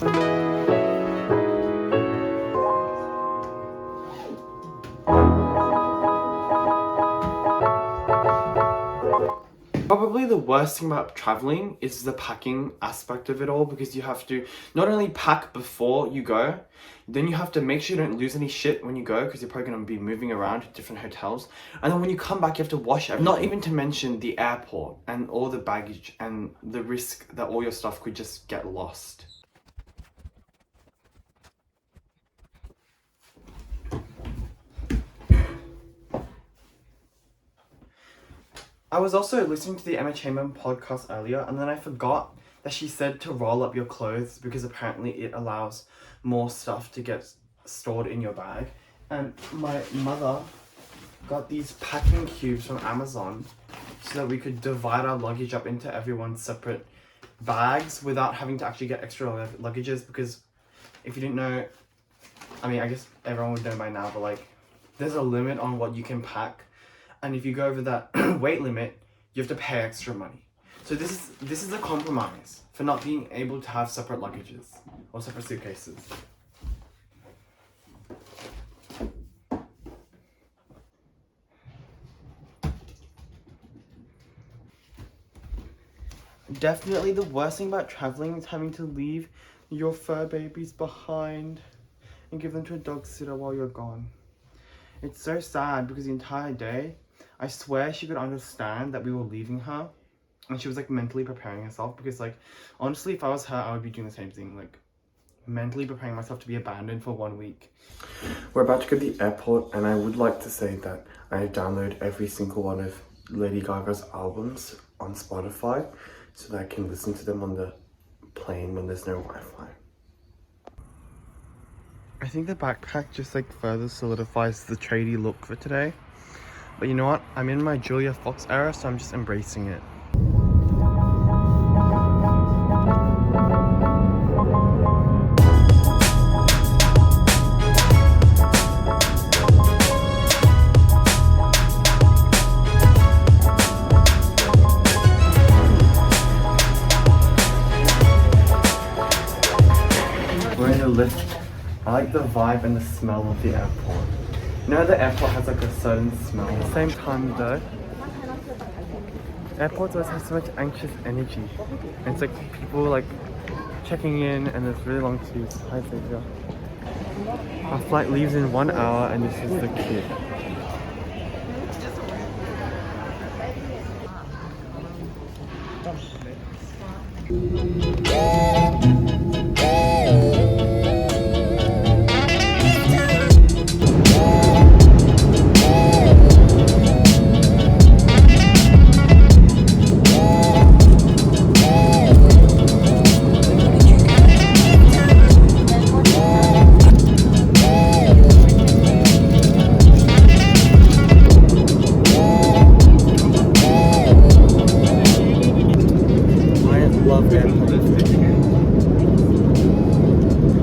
Probably the worst thing about traveling is the packing aspect of it all, because you have to not only pack before you go, then you have to make sure you don't lose any shit when you go, because you're probably going to be moving around to different hotels, and then when you come back you have to wash everything. Not even to mention the airport and all the baggage and the risk that all your stuff could just get lost. I was also listening to the Emma Chamberlain podcast earlier, and then I forgot that she said to roll up your clothes because apparently it allows more stuff to get stored in your bag. And my mother got these packing cubes from Amazon so that we could divide our luggage up into everyone's separate bags without having to actually get extra luggages, because if you didn't know, I mean, I guess everyone would know by now, but like, there's a limit on what you can pack. And if you go over that weight limit, you have to pay extra money. So this is a compromise for not being able to have separate luggages or separate suitcases. Definitely the worst thing about traveling is having to leave your fur babies behind and give them to a dog sitter while you're gone. It's so sad because the entire day, I swear she could understand that we were leaving her, and she was like mentally preparing herself, because like honestly if I was her I would be doing the same thing, like mentally preparing myself to be abandoned for 1 week. We're about to go to the airport, and I would like to say that I download every single one of Lady Gaga's albums on Spotify so that I can listen to them on the plane when there's no Wi-Fi. I think the backpack just like further solidifies the tradie look for today. But you know what? I'm in my Julia Fox era, so I'm just embracing it. We're in the lift. I like the vibe and the smell of the airport. You know, the airport has like a certain smell. At the same time though, airports always have so much anxious energy. And it's like people like checking in, and there's really long queues. Hi Xavier. Our flight leaves in 1 hour, and this is the queue.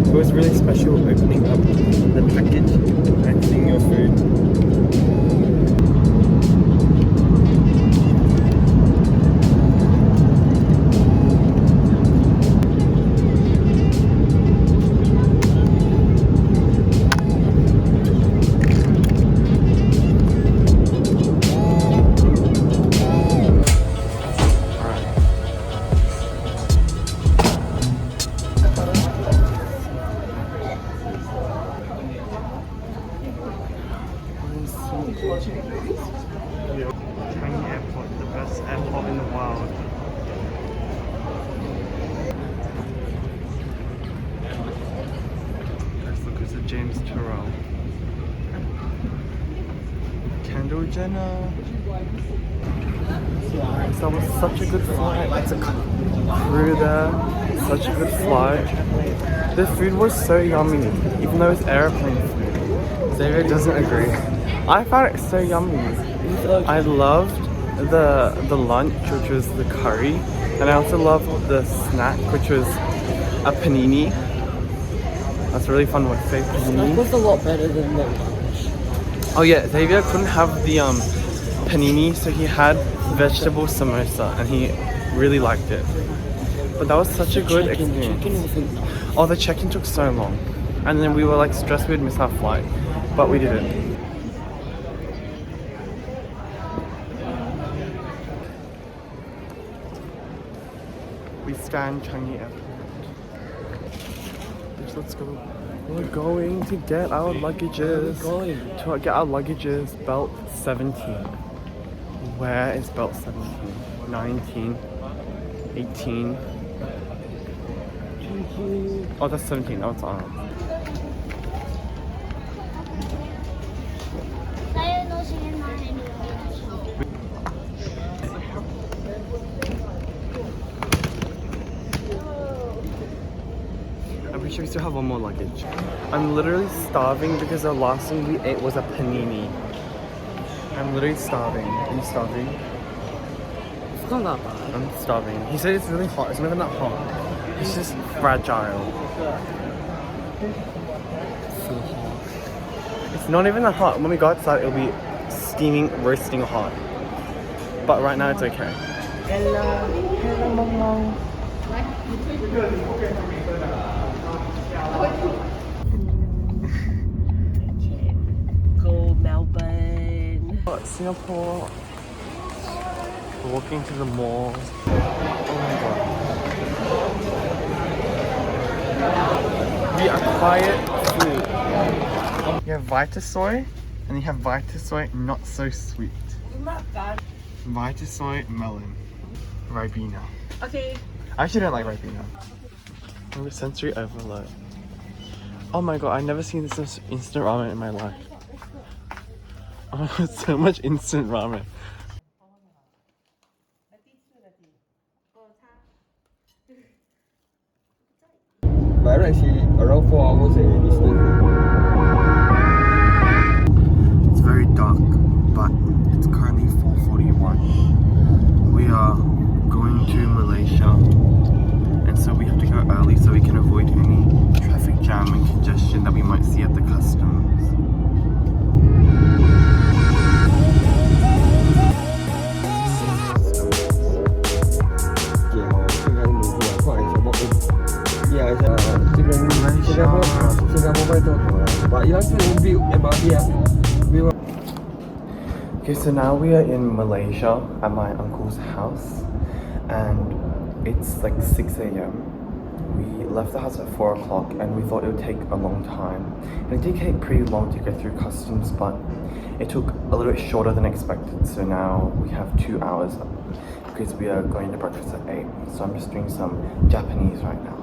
It was really special opening up the package and seeing your food. Changi Airport, the best airport in the world. Let's look at the James Turrell. Kendall Jenner. So that was such a good flight. That's a crew there. Such a good flight. The food was so yummy, even though it's airplane food. Xavier doesn't agree. I found it so yummy. I loved the lunch, which was the curry, and I also loved the snack, which was a panini. That's a really fun word to say, panini. Snack was a lot better than the lunch. Oh yeah, Xavier couldn't have the panini, so he had vegetable samosa, and he really liked it. But that was such a good Check-in experience. wasn't nice. Oh, the check-in took so long. And then we were like stressed we'd miss our flight. But we didn't. We stand Changi Airport. Bitch, let's go. We're going to get our luggages. To get our luggages, belt 17. Where is belt 17? 19, 18. Oh, that's 17. Oh, it's on. I'm pretty sure we still have one more luggage. I'm literally starving because the last thing we ate was a panini. I'm literally starving. Are you starving? It's not that bad. I'm starving. He said it's really hot. It's not even that hot. It's just fragile. So hot. It's not even that hot. When we go outside, it'll be steaming, roasting hot. But right now, it's okay. Hello, Momo. Go Melbourne. Singapore. We're walking to the mall. Oh my god. We acquired food. You have Vitasoy, and you have Vitasoy not so sweet. Vitasoy melon. Ribena. Okay. I actually don't like Ribena. Oh, sensory overload. Oh my god, I've never seen this much instant ramen in my life. Oh, so much instant ramen. By right, around 4 hours distance. It's very dark, but it's currently 4:41. We are going to Malaysia, and so we have to go early so we can avoid any traffic jam and congestion that we might see at the customs. Okay, so now we are in Malaysia at my uncle's house, and it's like 6 a.m. We left the house at 4 o'clock, and we thought it would take a long time. And it did take pretty long to go through customs, but it took a little bit shorter than expected. So now we have 2 hours because we are going to breakfast at 8. So I'm just doing some Japanese right now.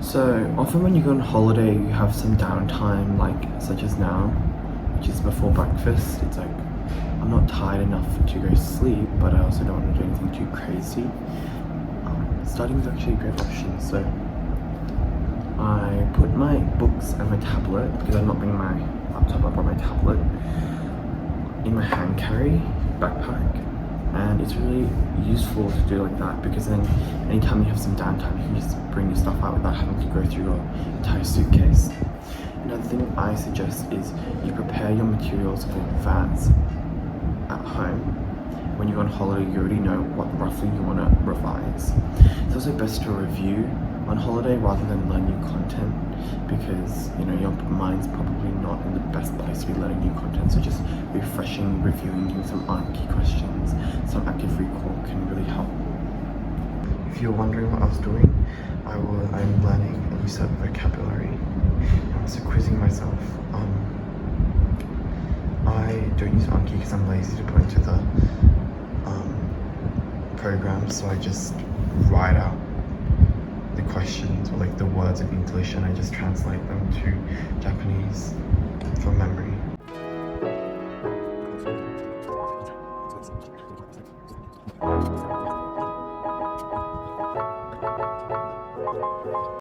So often when you go on holiday, you have some downtime, like such as now, which is before breakfast. It's like I'm not tired enough to go to sleep, but I also don't want to do anything too crazy. Studying is actually a great option. So I put my books and my tablet, because I'm not bringing my laptop, I brought my tablet in my hand carry backpack. And it's really useful to do like that, because then anytime you have some downtime, you can just bring your stuff out without having to go through your entire suitcase. Another thing I suggest is you prepare your materials in advance at home. When you're on holiday, you already know what roughly you want to revise. It's also best to review on holiday rather than learn new content, because you know your mind's probably not in the best place to be learning new content. So just refreshing, reviewing, doing some Anki questions, some active recall can really help. If you're wondering what I was doing, I'm learning a new set of vocabulary. I'm also quizzing myself. I don't use Anki because I'm lazy to put into the program, so I just write out the questions or like the words in English, and I just translate them to Japanese from memory.